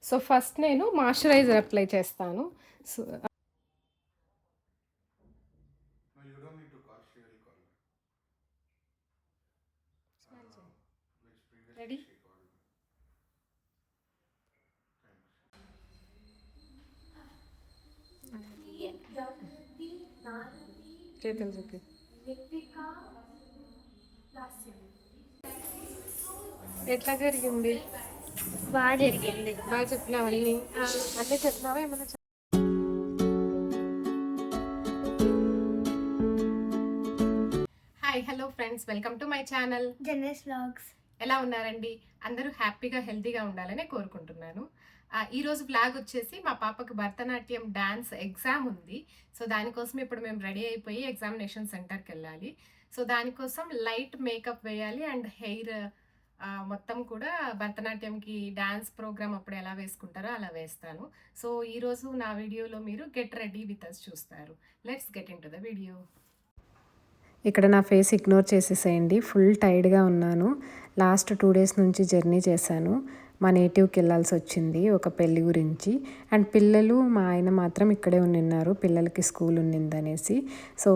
So first నేను moisturiser apply చేస్తాను. So No, you don't need to call. She will call. Which previously ready? she called me. చేతులు చూపి. ఎట్లా జరిగింది? బాగా జరిగింది. బాగా చెప్పినావు అన్నీ. అన్నీ చెప్పినావా ఏమన్నా hi hello friends, welcome to my channel. General vlogs. ఎలా ఉన్నారండి? అందరూ హ్యాపీగా హెల్తీగా ఉండాలని కోరుకుంటున్నాను. ఈరోజు వ్లాగ్ వచ్చేసి మా పాపకు భరతనాట్యం డాన్స్ ఎగ్జామ్ ఉంది. సో దానికోసం ఇప్పుడు మేము రెడీ అయిపోయి ఎగ్జామినేషన్ సెంటర్కి వెళ్ళాలి. సో దానికోసం లైట్ మేకప్ వేయాలి అండ్ హెయిర్ మొత్తం కూడా భరతనాట్యంకి డాన్స్ ప్రోగ్రామ్ అప్పుడు ఎలా వేసుకుంటారో అలా వేస్తాను. సో ఈరోజు నా వీడియోలో మీరు గెట్ రెడీ విత్ అస్ చూస్తారు. Let's get in to the video. ఇక్కడ నా ఫేస్ ఇగ్నోర్ చేసేసేయండి. ఫుల్ టైర్డ్గా ఉన్నాను. లాస్ట్ 2 డేస్ నుంచి జర్నీ చేశాను. మా నేటివ్కి వెళ్ళాల్సి వచ్చింది ఒక పెళ్ళి గురించి. అండ్ పిల్లలు మా ఆయన మాత్రం ఇక్కడే ఉండిన్నారు, పిల్లలకి స్కూల్ ఉన్నిందనేసి. సో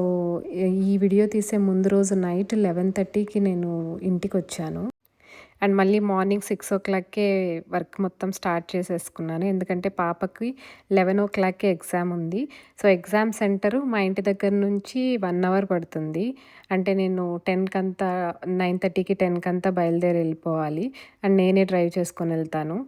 ఈ వీడియో తీసే ముందు రోజు నైట్ 11:30కి నేను ఇంటికి వచ్చాను. అండ్ మళ్ళీ మార్నింగ్ 6:00కే వర్క్ మొత్తం స్టార్ట్ చేసేసుకున్నాను. ఎందుకంటే పాపకి 11:00కే ఎగ్జామ్ ఉంది. సో ఎగ్జామ్ సెంటరు మా ఇంటి దగ్గర నుంచి 1 అవర్ పడుతుంది. అంటే నేను 9:30కి 10కంతా బయలుదేరి వెళ్ళిపోవాలి. అండ్ నేనే డ్రైవ్ చేసుకొని వెళ్తాను.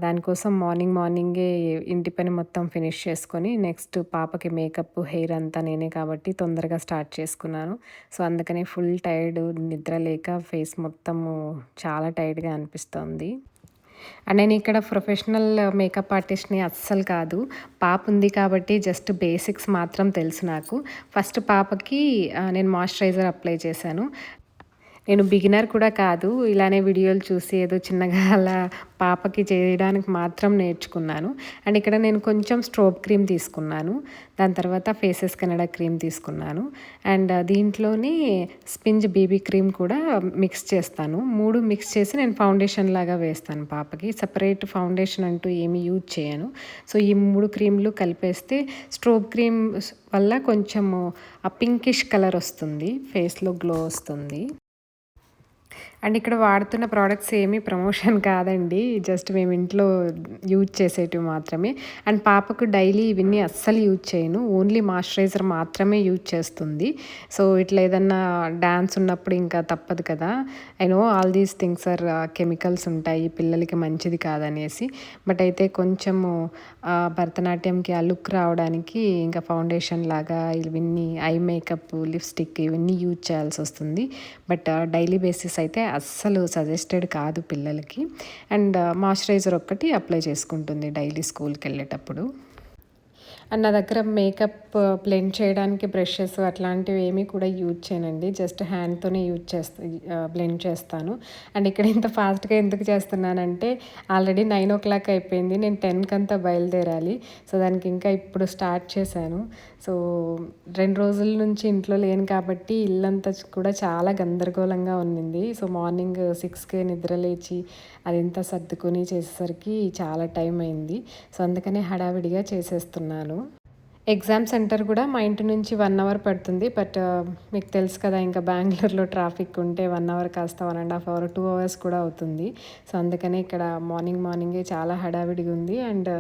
దానికోసం మార్నింగే ఇంటి పని మొత్తం ఫినిష్ చేసుకొని నెక్స్ట్ పాపకి మేకప్ హెయిర్ అంతా నేనే కాబట్టి తొందరగా స్టార్ట్ చేసుకున్నాను. సో అందుకనే ఫుల్ టైర్డ్, నిద్ర లేక ఫేస్ మొత్తము చాలా టైర్డ్గా అనిపిస్తోంది. అండ్ నేను ఇక్కడ ప్రొఫెషనల్ మేకప్ ఆర్టిస్ట్ని అస్సలు కాదు. పాప ఉంది కాబట్టి జస్ట్ బేసిక్స్ మాత్రం తెలుసు నాకు. ఫస్ట్ పాపకి నేను మాయిశ్చరైజర్ అప్లై చేశాను. నేను బిగినర్ కూడా కాదు, ఇలానే వీడియోలు చూసి ఏదో చిన్నగా అలా పాపకి చేయడానికి మాత్రం నేర్చుకున్నాను. అండ్ ఇక్కడ నేను కొంచెం స్ట్రోబ్ క్రీమ్ తీసుకున్నాను, దాని తర్వాత ఫేసెస్ కెనడా క్రీమ్ తీసుకున్నాను. అండ్ దీంట్లోని స్పింజ్ బీబీ క్రీమ్ కూడా మిక్స్ చేస్తాను. 3 మిక్స్ చేసి నేను ఫౌండేషన్ లాగా వేస్తాను పాపకి. సపరేట్ ఫౌండేషన్ అంటూ ఏమీ యూజ్ చేయను. సో ఈ 3 క్రీమ్లు కలిపేస్తే స్ట్రోబ్ క్రీమ్ వల్ల కొంచెము ఆ పింకిష్ కలర్ వస్తుంది, ఫేస్లో గ్లో వస్తుంది. అండ్ ఇక్కడ వాడుతున్న ప్రోడక్ట్స్ ఏమీ ప్రమోషన్ కాదండి, జస్ట్ మేము ఇంట్లో యూజ్ చేసేటివి మాత్రమే. అండ్ పాపకు డైలీ ఇవన్నీ అస్సలు యూజ్ చేయను, ఓన్లీ మాయిశ్చరైజర్ మాత్రమే యూజ్ చేస్తుంది. సో ఇట్లా ఏదన్నా డ్యాన్స్ ఉన్నప్పుడు ఇంకా తప్పదు కదా. I know all these things are chemicals ఉంటాయి, పిల్లలకి మంచిది కాదనేసి. బట్ అయితే కొంచెము భరతనాట్యంకి ఆ లుక్ రావడానికి ఇంకా ఫౌండేషన్ లాగా ఇవన్నీ ఐ మేకప్, లిప్స్టిక్ ఇవన్నీ యూజ్ చేయాల్సి వస్తుంది. బట్ డైలీ బేసిస్ అయితే అస్సలు సజెస్టెడ్ కాదు పిల్లలకి. అండ్ మాయిశ్చరైజర్ ఒక్కటి అప్లై చేసుకుంటుంది డైలీ స్కూల్కి వెళ్ళేటప్పుడు. అండ్ నా దగ్గర మేకప్ బ్లెండ్ చేయడానికి బ్రషెస్ అట్లాంటివి ఏమీ కూడా యూజ్ చేయనండి, జస్ట్ హ్యాండ్తోనే బ్లెండ్ చేస్తాను. అండ్ ఇక్కడ ఇంత ఫాస్ట్గా ఎందుకు చేస్తున్నానంటే ఆల్రెడీ 9:00 అయిపోయింది, నేను 10కంతా బయలుదేరాలి. సో దానికి ఇంకా ఇప్పుడు స్టార్ట్ చేశాను. సో 2 రోజుల నుంచి ఇంట్లో లేను కాబట్టి ఇల్లంతా కూడా చాలా గందరగోళంగా ఉన్నింది. సో మార్నింగ్ 6కే నిద్ర లేచి అదంతా సర్దుకొని చేసేసరికి చాలా టైం అయింది. సో అందుకనే హడావిడిగా చేసేస్తున్నాను. ఎగ్జామ్ సెంటర్ కూడా మా ఇంటి నుంచి 1 అవర్ పడుతుంది. బట్ మీకు తెలుసు కదా, ఇంకా బెంగళూరులో ట్రాఫిక్ ఉంటే 1 అవర్ కాస్త 1.5 అవర్ 2 అవర్స్ కూడా అవుతుంది. సో అందుకనే ఇక్కడ మార్నింగే చాలా హడావిడిగా ఉంది. అండ్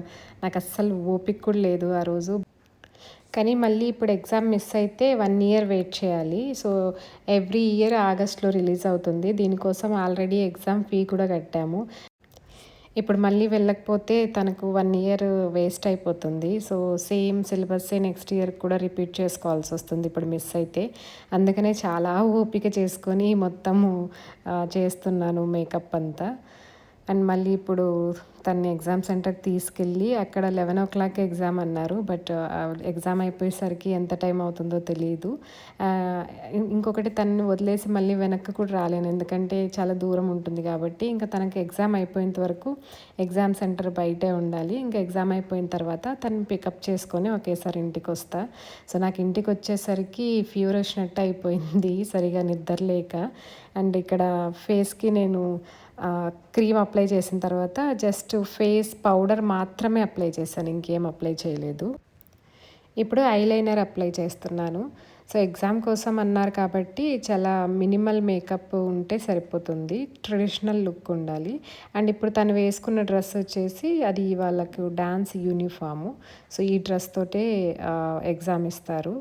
నాకు అస్సలు ఓపిక కూడా లేదు ఆ రోజు. కానీ మళ్ళీ ఇప్పుడు ఎగ్జామ్ మిస్ అయితే 1 ఇయర్ వెయిట్ చేయాలి. సో ఎవ్రీ ఇయర్ ఆగస్ట్లో రిలీజ్ అవుతుంది. దీనికోసం ఆల్రెడీ ఎగ్జామ్ ఫీ కూడా కట్టాము. ఇప్పుడు మళ్ళీ వెళ్ళకపోతే తనకు 1 ఇయర్ వేస్ట్ అయిపోతుంది. సో సేమ్ సిలబస్సే నెక్స్ట్ ఇయర్ కూడా రిపీట్ చేసుకోవాల్సి వస్తుంది ఇప్పుడు మిస్ అయితే. అందుకనే చాలా ఓపిక చేసుకొని మొత్తము చేస్తున్నాను మేకప్ అంతా. అండ్ మళ్ళీ ఇప్పుడు తన్ని ఎగ్జామ్ సెంటర్కి తీసుకెళ్ళి అక్కడ 11:00 ఎగ్జామ్ అన్నారు. బట్ ఎగ్జామ్ అయిపోయేసరికి ఎంత టైం అవుతుందో తెలియదు. ఇంకొకటి తనని వదిలేసి మళ్ళీ వెనక్కి కూడా రాలేను, ఎందుకంటే చాలా దూరం ఉంటుంది కాబట్టి. ఇంకా తనకి ఎగ్జామ్ అయిపోయేంత వరకు ఎగ్జామ్ సెంటర్ బయటే ఉండాలి. ఇంకా ఎగ్జామ్ అయిపోయిన తర్వాత తను పికప్ చేసుకొని ఒకేసారి ఇంటికి వస్తా. సో నాకు ఇంటికి వచ్చేసరికి ఫీవర్ వచ్చినట్టు అయిపోయింది, సరిగా నిద్ర లేక. అండ్ ఇక్కడ ఫేస్కి నేను క్రీమ్ అప్లై చేసిన తర్వాత జస్ట్ ఫేస్ పౌడర్ మాత్రమే అప్లై చేశాను, ఇంకేం అప్లై చేయలేదు. ఇప్పుడు ఐలైనర్ అప్లై చేస్తున్నాను. సో ఎగ్జామ్ కోసం అన్నారు కాబట్టి చాలా మినిమల్ మేకప్ ఉంటే సరిపోతుంది, ట్రెడిషనల్ లుక్ ఉండాలి. అండ్ ఇప్పుడు తను వేసుకున్న డ్రెస్ వచ్చేసి అది వాళ్ళకు డాన్స్ యూనిఫాము. సో ఈ డ్రెస్ తోటే ఎగ్జామ్ ఇస్తారు.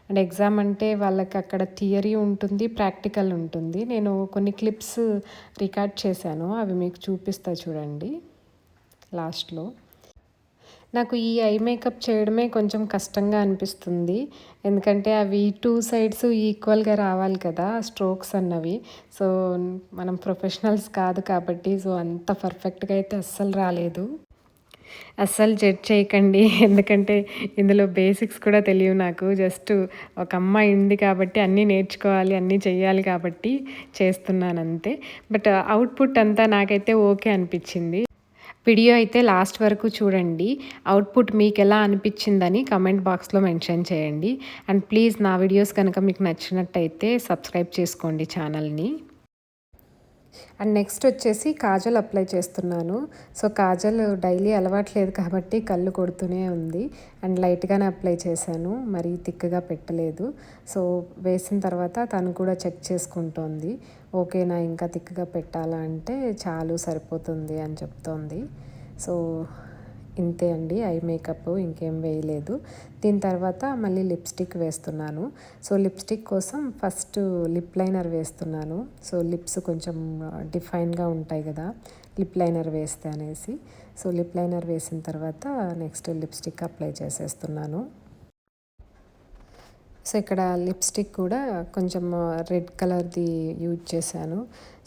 అండ్ ఎగ్జామ్ అంటే వాళ్ళకి అక్కడ థియరీ ఉంటుంది, ప్రాక్టికల్ ఉంటుంది. నేను కొన్ని క్లిప్స్ రికార్డ్ చేశాను, అవి మీకు చూపిస్తా చూడండి లాస్ట్లో. నాకు ఈ ఐ మేకప్ చేయడమే కొంచెం కష్టంగా అనిపిస్తుంది, ఎందుకంటే అవి 2 సైడ్స్ ఈక్వల్గా రావాలి కదా స్ట్రోక్స్ అన్నవి. సో మనం ప్రొఫెషనల్స్ కాదు కాబట్టి సో అంత పర్ఫెక్ట్గా అయితే అస్సలు రాలేదు. అస్సలు జడ్జ్ చేయకండి, ఎందుకంటే ఇందులో బేసిక్స్ కూడా తెలియవు నాకు. జస్ట్ ఒక అమ్మాయి ఉంది కాబట్టి అన్నీ నేర్చుకోవాలి, అన్నీ చెయ్యాలి కాబట్టి చేస్తున్నాను అంతే. బట్ అవుట్పుట్ అంతా నాకైతే ఓకే అనిపించింది. వీడియో అయితే లాస్ట్ వరకు చూడండి, అవుట్పుట్ మీకు ఎలా అనిపించిందని కమెంట్ బాక్స్లో మెన్షన్ చేయండి. అండ్ ప్లీజ్ నా వీడియోస్ కనుక మీకు నచ్చినట్టయితే సబ్స్క్రైబ్ చేసుకోండి ఛానల్ని. అండ్ నెక్స్ట్ వచ్చేసి కాజల్ అప్లై చేస్తున్నాను. సో కాజల్ డైలీ అలవాట్లేదు కాబట్టి కళ్ళు కొడుతూనే ఉంది. అండ్ లైట్గానే అప్లై చేశాను, మరీ థిక్గా పెట్టలేదు. సో వేసిన తర్వాత తను కూడా చెక్ చేసుకుంటోంది, ఓకేనా ఇంకా థిక్గా పెట్టాలా అంటే చాలు సరిపోతుంది అని చెప్తోంది. సో ఇంతే అండి ఐ మేకప్, ఇంకేం వేయలేదు. దీని తర్వాత మళ్ళీ లిప్స్టిక్ వేస్తున్నాను. సో లిప్స్టిక్ కోసం ఫస్ట్ లిప్ లైనర్ వేస్తున్నాను. సో లిప్స్ కొంచెం డిఫైన్గా ఉంటాయి కదా లిప్ లైనర్ వేస్తే అనేసి. సో లిప్ లైనర్ వేసిన తర్వాత నెక్స్ట్ లిప్స్టిక్ అప్లై చేసేస్తున్నాను. సో ఇక్కడ లిప్స్టిక్ కూడా కొంచెం రెడ్ కలర్ది యూజ్ చేశాను.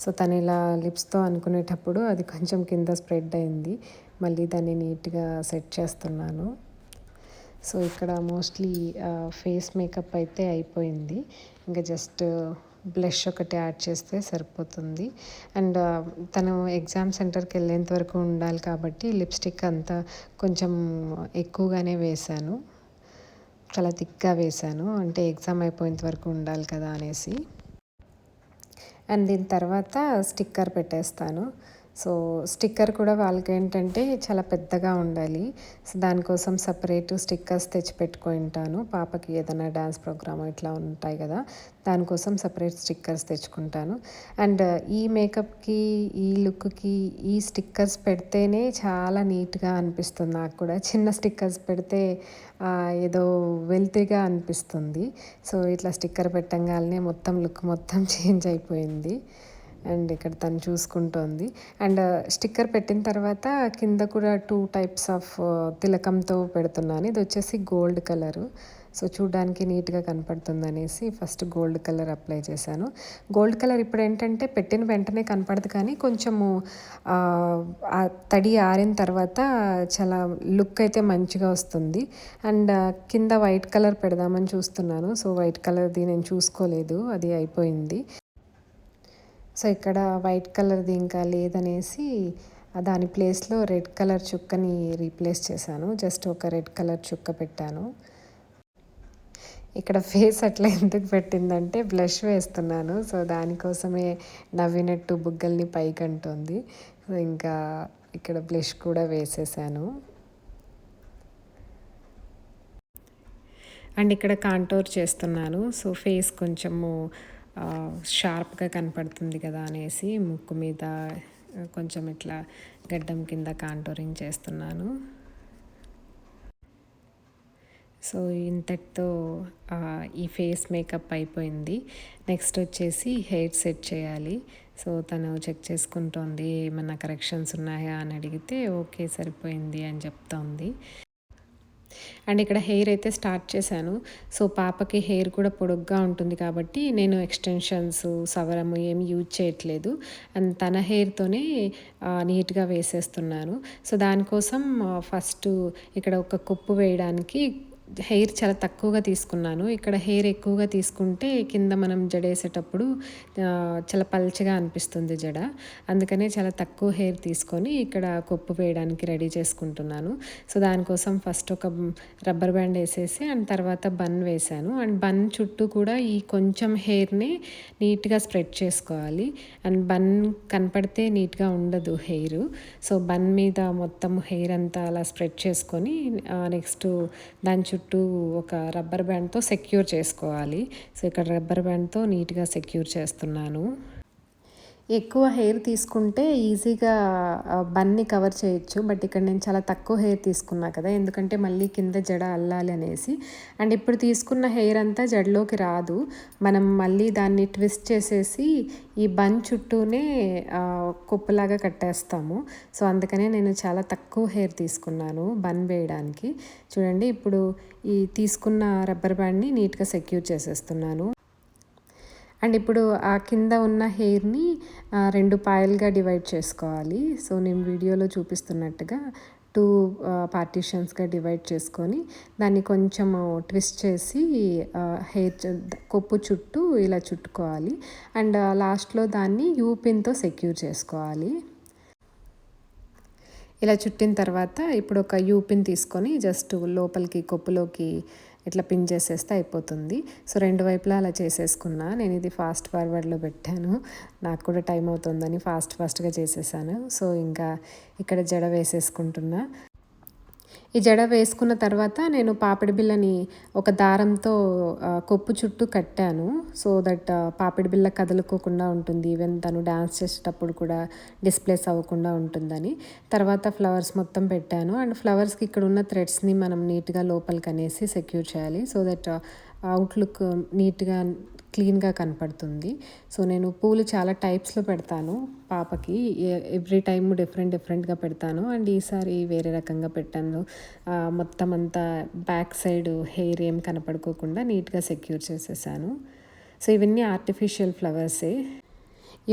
సో తను ఇలా లిప్స్తో అనుకునేటప్పుడు అది కొంచెం కింద స్ప్రెడ్ అయింది, మళ్ళీ దాన్ని నీట్గా సెట్ చేస్తున్నాను. సో ఇక్కడ మోస్ట్లీ ఫేస్ మేకప్ అయితే అయిపోయింది, ఇంకా జస్ట్ బ్లష్ ఒకటి యాడ్ చేస్తే సరిపోతుంది. అండ్ తను ఎగ్జామ్ సెంటర్కి వెళ్ళేంత వరకు ఉండాలి కాబట్టి లిప్స్టిక్ అంతా కొంచెం ఎక్కువగానే వేశాను, చాలా థిక్గా వేశాను, అంటే ఎగ్జామ్ అయిపోయేంత వరకు ఉండాలి కదా అనేసి. అండ్ దీని తర్వాత స్టిక్కర్ పెట్టేస్తాను. సో స్టిక్కర్ కూడా వాళ్ళకి ఏంటంటే చాలా పెద్దగా ఉండాలి. సో దానికోసం సపరేట్ స్టిక్కర్స్ తెచ్చి పెట్టుకుంటాను. పాపకి ఏదైనా డ్యాన్స్ ప్రోగ్రామ్ ఇట్లా ఉంటాయి కదా, దానికోసం సపరేట్ స్టిక్కర్స్ తెచ్చుకుంటాను. అండ్ ఈ మేకప్కి ఈ లుక్కి ఈ స్టిక్కర్స్ పెడితేనే చాలా నీట్గా అనిపిస్తుంది. నాకు కూడా చిన్న స్టిక్కర్స్ పెడితే ఏదో వెల్తీగా అనిపిస్తుంది. సో ఇట్లా స్టిక్కర్ పెట్టంగానే మొత్తం లుక్ మొత్తం చేంజ్ అయిపోయింది. అండ్ ఇక్కడ తను చూసుకుంటోంది. అండ్ స్టిక్కర్ పెట్టిన తర్వాత కింద కూడా 2 టైప్స్ ఆఫ్ తిలకంతో పెడుతున్నాను. ఇది వచ్చేసి గోల్డ్ కలరు, సో చూడడానికి నీట్గా కనపడుతుంది అనేసి ఫస్ట్ గోల్డ్ కలర్ అప్లై చేశాను. గోల్డ్ కలర్ ఇప్పుడు ఏంటంటే పెట్టిన వెంటనే కనపడదు, కానీ కొంచెము తడి ఆరిన తర్వాత చాలా లుక్ అయితే మంచిగా వస్తుంది. అండ్ కింద వైట్ కలర్ పెడదామని చూస్తున్నాను. సో వైట్ కలర్ది నేను చూసుకోలేదు, అది అయిపోయింది. సో ఇక్కడ వైట్ కలర్ది ఇంకా లేదనేసి దాని ప్లేస్లో రెడ్ కలర్ చుక్కని రీప్లేస్ చేశాను. జస్ట్ ఒక రెడ్ కలర్ చుక్క పెట్టాను. ఇక్కడ ఫేస్ అట్లా ఎందుకు పెట్టిందంటే బ్లష్ వేస్తున్నాను, సో దానికోసమే నవ్వినట్టు బుగ్గల్ని పైకి అంటుంది. సో ఇంకా ఇక్కడ బ్లష్ కూడా వేసేసాను. అండ్ ఇక్కడ కాంటోర్ చేస్తున్నాను. సో ఫేస్ కొంచెము షార్ప్గా కనపడుతుంది కదా అనేసి ముక్కు మీద కొంచెం ఇట్లా గడ్డం కింద కాంటోరింగ్ చేస్తున్నాను. సో ఇంతటితో ఈ ఫేస్ మేకప్ అయిపోయింది. నెక్స్ట్ వచ్చేసి హెయిర్ సెట్ చేయాలి. సో తను చెక్ చేసుకుంటోంది, ఏమన్నా కరెక్షన్స్ ఉన్నాయా అని అడిగితే ఓకే సరిపోయింది అని చెప్తోంది. అండ్ ఇక్కడ హెయిర్ అయితే స్టార్ట్ చేశాను. సో పాపకి హెయిర్ కూడా పొడుగ్గా ఉంటుంది కాబట్టి నేను ఎక్స్టెన్షన్స్ సవరము ఏమి యూజ్ చేయట్లేదు. అండ్ తన హెయిర్తోనే నీట్గా వేసేస్తున్నాను. సో దానికోసం ఫస్ట్ ఇక్కడ ఒక కొప్పు వేయడానికి హెయిర్ చాలా తక్కువగా తీసుకున్నాను. ఇక్కడ హెయిర్ ఎక్కువగా తీసుకుంటే కింద మనం జడేసేటప్పుడు చాలా పల్చగా అనిపిస్తుంది జడ. అందుకనే చాలా తక్కువ హెయిర్ తీసుకొని ఇక్కడ కొప్పు వేయడానికి రెడీ చేసుకుంటున్నాను. సో దానికోసం ఫస్ట్ ఒక రబ్బర్ బ్యాండ్ వేసేసి అండ్ తర్వాత బన్ వేశాను. అండ్ బన్ చుట్టూ కూడా ఈ కొంచెం హెయిర్ని నీట్గా స్ప్రెడ్ చేసుకోవాలి. అండ్ బన్ కనపడితే నీట్గా ఉండదు హెయిర్. సో బన్ మీద మొత్తం హెయిర్ అంతా అలా స్ప్రెడ్ చేసుకొని నెక్స్ట్ దాని చుట్టూ ఒక రబ్బర్ బ్యాండ్తో సెక్యూర్ చేసుకోవాలి. సో ఇక్కడ రబ్బర్ బ్యాండ్తో నీట్గా సెక్యూర్ చేస్తున్నాను. ఎక్కువ హెయిర్ తీసుకుంటే ఈజీగా బన్ని కవర్ చేయొచ్చు. బట్ ఇక్కడ నేను చాలా తక్కువ హెయిర్ తీసుకున్నా కదా, ఎందుకంటే మళ్ళీ కింద జడ అల్లాలి అనేసి. అండ్ ఇప్పుడు తీసుకున్న హెయిర్ అంతా జడలోకి రాదు. మనం మళ్ళీ దాన్ని ట్విస్ట్ చేసేసి ఈ బన్ చుట్టూనే కొప్పులాగా కట్టేస్తాము. సో అందుకనే నేను చాలా తక్కువ హెయిర్ తీసుకున్నాను బన్ వేయడానికి. చూడండి, ఇప్పుడు ఈ తీసుకున్న రబ్బర్ బ్యాండ్ని నీట్గా సెక్యూర్ చేసేస్తున్నాను. అండ్ ఇప్పుడు ఆ కింద ఉన్న హెయిర్ని 2 పాయలుగా డివైడ్ చేసుకోవాలి. సో నేను వీడియోలో చూపిస్తున్నట్టుగా 2 పార్టీషన్స్గా డివైడ్ చేసుకొని దాన్ని కొంచెం ట్విస్ట్ చేసి హెయిర్ కొప్పు చుట్టూ ఇలా చుట్టుకోవాలి. అండ్ లాస్ట్లో దాన్ని యూపిన్తో సెక్యూర్ చేసుకోవాలి. ఇలా చుట్టిన తర్వాత ఇప్పుడు ఒక యూపిన్ తీసుకొని జస్ట్ లోపలికి కొప్పులోకి ఇట్లా పిన్ చేసేస్తే అయిపోతుంది. సో 2 వైపులా అలా చేసేసుకున్నా. నేను ఇది ఫాస్ట్ ఫార్వర్డ్లో పెట్టాను, నాకు కూడా టైం అవుతుందని ఫాస్ట్గా చేసేసాను. సో ఇంకా ఇక్కడ జడ వేసేసుకుంటున్నా. ఈ జడ వేసుకున్న తర్వాత నేను పాపిడి బిళ్ళని ఒక దారంతో కొప్పు చుట్టూ కట్టాను. సో దట్ పాపిడి బిళ్ళ కదులుకోకుండా ఉంటుంది, ఈవెన్ తను డ్యాన్స్ చేసేటప్పుడు కూడా డిస్ప్లేస్ అవ్వకుండా ఉంటుందని. తర్వాత ఫ్లవర్స్ మొత్తం పెట్టాను. అండ్ ఫ్లవర్స్కి ఇక్కడ ఉన్న థ్రెడ్స్ని మనం నీట్గా లోపలికి అనేసి సెక్యూర్ చేయాలి. సో దట్ అవుట్లుక్ నీట్గా క్లీన్గా కనపడుతుంది. సో నేను పూలు చాలా టైప్స్లో పెడతాను పాపకి. ఎవ్రీ టైమ్ డిఫరెంట్గా పెడతాను. అండ్ ఈసారి వేరే రకంగా పెట్టాను. మొత్తం అంతా బ్యాక్ సైడ్ హెయిర్ ఏం కనపడుకోకుండా నీట్గా సెక్యూర్ చేసేసాను. సో ఇవన్నీ ఆర్టిఫిషియల్ ఫ్లవర్సే.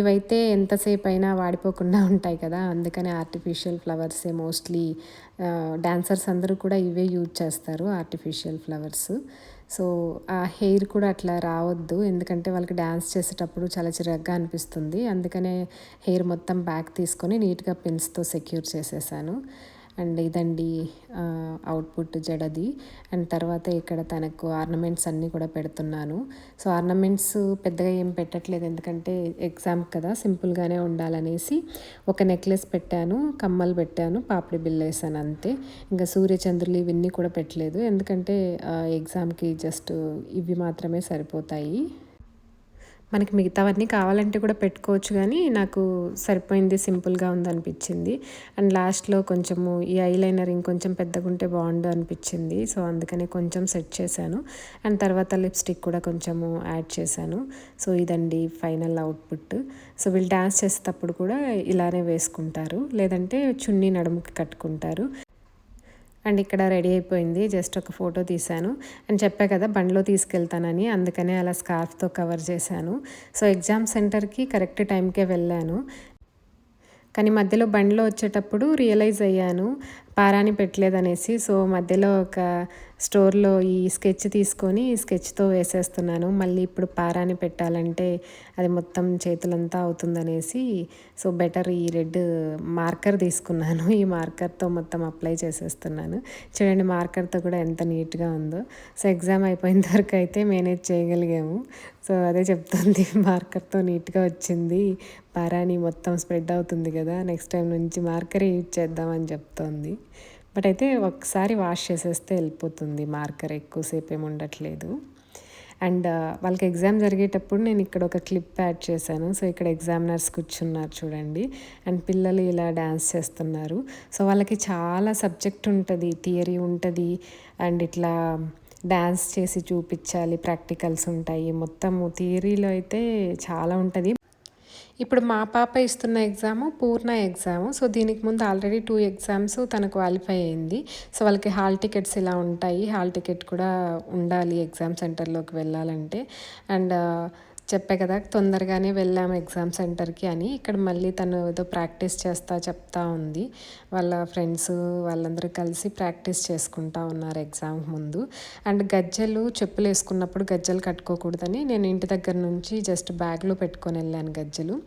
ఇవైతే ఎంతసేపు అయినా వాడిపోకుండా ఉంటాయి కదా, అందుకని ఆర్టిఫిషియల్ ఫ్లవర్సే మోస్ట్లీ. డాన్సర్స్ అందరూ కూడా ఇవే యూజ్ చేస్తారు, ఆర్టిఫిషియల్ ఫ్లవర్స్. సో ఆ హెయిర్ కూడా అట్లా రావద్దు, ఎందుకంటే వాళ్ళకి డ్యాన్స్ చేసేటప్పుడు చాలా చిరాగ్గా అనిపిస్తుంది. అందుకనే హెయిర్ మొత్తం బ్యాక్ తీసుకొని నీట్గా పిన్స్తో సెక్యూర్ చేసేసాను. అండ్ ఇదండి అవుట్పుట్ జడది. అండ్ తర్వాత ఇక్కడ తనకు ఆర్నమెంట్స్ అన్నీ కూడా పెడుతున్నాను. సో ఆర్నమెంట్స్ పెద్దగా ఏం పెట్టట్లేదు, ఎందుకంటే ఎగ్జామ్ కదా, సింపుల్గానే ఉండాలనేసి ఒక నెక్లెస్ పెట్టాను, కమ్మలు పెట్టాను, పాపిడి బిళ్ళ వేసాను అంతే. ఇంకా సూర్యచంద్రులు ఇవన్నీ కూడా పెట్టలేదు, ఎందుకంటే ఎగ్జామ్కి జస్ట్ ఇవి మాత్రమే సరిపోతాయి. మనకి మిగతావన్నీ కావాలంటే కూడా పెట్టుకోవచ్చు, కానీ నాకు సరిపోయింది, సింపుల్గా ఉందనిపించింది. అండ్ లాస్ట్లో కొంచెము ఈ ఐలైనర్ ఇంకొంచెం పెద్దగా ఉంటే బాగుండు అనిపించింది. సో అందుకని కొంచెం సెట్ చేశాను. అండ్ తర్వాత లిప్స్టిక్ కూడా కొంచెము యాడ్ చేశాను. సో ఇదండి ఫైనల్ అవుట్పుట్. సో వీళ్ళు డ్యాన్స్ చేసేటప్పుడు కూడా ఇలానే వేసుకుంటారు, లేదంటే చున్నీ నడుముకి కట్టుకుంటారు. అండ్ ఇక్కడ రెడీ అయిపోయింది, జస్ట్ ఒక ఫోటో తీశాను. అండ్ చెప్పా కదా బండిలో తీసుకెళ్తానని, అందుకనే అలా స్కార్ఫ్తో కవర్ చేశాను. సో ఎగ్జామ్ సెంటర్కి కరెక్ట్ టైంకే వెళ్ళాను. కానీ మధ్యలో బండిలో వచ్చేటప్పుడు రియలైజ్ అయ్యాను పారాని పెట్టలేదనేసి. సో మధ్యలో ఒక స్టోర్లో ఈ స్కెచ్ తీసుకొని స్కెచ్తో వేసేస్తున్నాను. మళ్ళీ ఇప్పుడు పారాని పెట్టాలంటే అది మొత్తం చేతులంతా అవుతుందనేసి సో బెటర్ ఈ రెడ్ మార్కర్ తీసుకున్నాను. ఈ మార్కర్తో మొత్తం అప్లై చేసేస్తున్నాను. చూడండి మార్కర్తో కూడా ఎంత నీట్గా ఉందో. సో ఎగ్జామ్ అయిపోయిన వరకు అయితే మేనేజ్ చేయగలిగాము. సో అదే చెప్తుంది, మార్కర్తో నీట్గా వచ్చింది, పారాని మొత్తం స్ప్రెడ్ అవుతుంది కదా, నెక్స్ట్ టైం నుంచి మార్కరే యూజ్ చేద్దామని చెప్తోంది. బట్ అయితే ఒకసారి వాష్ చేసేస్తే వెళ్ళిపోతుంది మార్కర్, ఎక్కువసేపు ఏమి ఉండట్లేదు. అండ్ వాళ్ళకి ఎగ్జామ్ జరిగేటప్పుడు నేను ఇక్కడ ఒక క్లిప్ యాడ్ చేశాను. సో ఇక్కడ ఎగ్జామినర్స్ కూర్చున్నారు చూడండి, అండ్ పిల్లలు ఇలా డ్యాన్స్ చేస్తున్నారు. సో వాళ్ళకి చాలా సబ్జెక్ట్ ఉంటుంది, థియరీ ఉంటుంది, అండ్ ఇట్లా డ్యాన్స్ చేసి చూపించాలి, ప్రాక్టికల్స్ ఉంటాయి. మొత్తము థియరీలో అయితే చాలా ఉంటుంది. ఇప్పుడు మా పాప ఇస్తున్న ఎగ్జాము పూర్ణ ఎగ్జాము. సో దీనికి ముందు ఆల్రెడీ 2 ఎగ్జామ్స్ తను క్వాలిఫై అయింది. సో వాళ్ళకి హాల్ టికెట్స్ ఇలా ఉంటాయి, హాల్ టికెట్ కూడా ఉండాలి ఎగ్జామ్ సెంటర్లోకి వెళ్ళాలంటే. అండ్ చెప్పా కదా తొందరగానే వెళ్ళాము ఎగ్జామ్ సెంటర్కి అని. ఇక్కడ మళ్ళీ తను ఏదో ప్రాక్టీస్ చేస్తా చెప్తా ఉంది. వాళ్ళ ఫ్రెండ్స్ వాళ్ళందరూ కలిసి ప్రాక్టీస్ చేసుకుంటా ఉన్నారు ఎగ్జామ్ ముందు. అండ్ గజ్జెలు చెప్పులు వేసుకున్నప్పుడు గజ్జెలు కట్టుకోకూడదని నేను ఇంటి దగ్గర నుంచి జస్ట్ బ్యాగ్లో పెట్టుకొని వెళ్ళాను గజ్జెలు.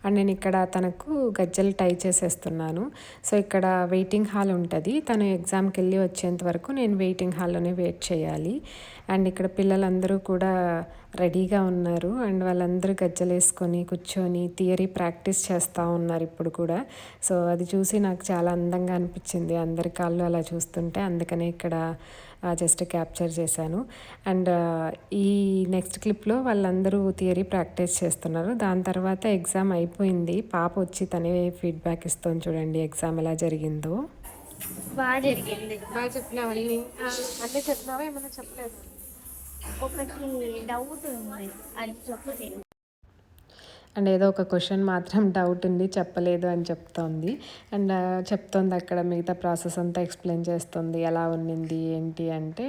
అండ్ నేను ఇక్కడ తనకు గజ్జెలు టై చేసేస్తున్నాను. సో ఇక్కడ వెయిటింగ్ హాల్ ఉంటుంది. తను ఎగ్జామ్కి వెళ్ళి వచ్చేంత వరకు నేను వెయిటింగ్ హాల్లోనే వెయిట్ చేయాలి. అండ్ ఇక్కడ పిల్లలందరూ కూడా రెడీగా ఉన్నారు. అండ్ వాళ్ళందరూ గజ్జెలు వేసుకొని కూర్చొని థియరీ ప్రాక్టీస్ చేస్తూ ఉన్నారు ఇప్పుడు కూడా. సో అది చూసి నాకు చాలా అందంగా అనిపించింది అందరి కాళ్ళు అలా చూస్తుంటే. అందుకనే ఇక్కడ జస్ట్ క్యాప్చర్ చేశాను. అండ్ ఈ నెక్స్ట్ క్లిప్లో వాళ్ళందరూ థియరీ ప్రాక్టీస్ చేస్తున్నారు. దాని తర్వాత ఎగ్జామ్ అయిపోయింది. పాప వచ్చి తనే ఫీడ్బ్యాక్ ఇస్తుంది. చూడండి ఎగ్జామ్ ఎలా జరిగిందో. బాగా జరిగింది. బాగా చెప్పినావు అంటే చెప్పినావా ఏమైనా చెప్పలేదు? ఒకటి డౌట్ ఉంది, అది చెప్పలేదు. అండ్ ఏదో ఒక క్వశ్చన్ మాత్రం డౌట్ ఉంది చెప్పలేదు అని చెప్తోంది. అండ్ చెప్తోంది అక్కడ మిగతా ప్రాసెస్ అంతా ఎక్స్ప్లెయిన్ చేస్తుంది. ఎలా ఉన్నింది ఏంటి అంటే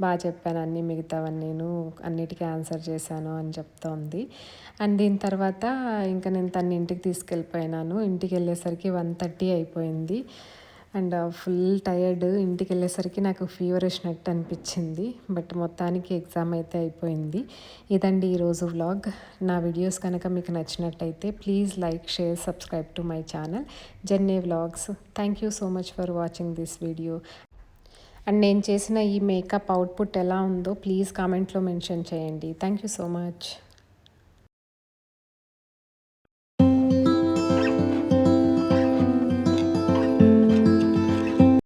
బాగా చెప్పాను అన్నీ మిగతావన్నీ నేను అన్నిటికీ ఆన్సర్ చేశాను అని చెప్తోంది. అండ్ దీని తర్వాత ఇంకా నేను తన ఇంటికి తీసుకెళ్ళిపోయినాను. ఇంటికి వెళ్ళేసరికి 1:30 అయిపోయింది. And full tired. ఇంటికి వెళ్ళేసరికి నాకు ఫీవర్ వచ్చినట్టు అనిపించింది. బట్ మొత్తానికి ఎగ్జామ్ అయితే అయిపోయింది. ఇదండి ఈరోజు వ్లాగ్. నా వీడియోస్ కనుక మీకు నచ్చినట్టయితే please like, share, subscribe to my channel జెన్నే vlogs. Thank you so much for watching this video. And నేను చేసిన ఈ మేకప్ అవుట్పుట్ ఎలా ఉందో ప్లీజ్ కామెంట్లో మెన్షన్ చేయండి. Thank you so much.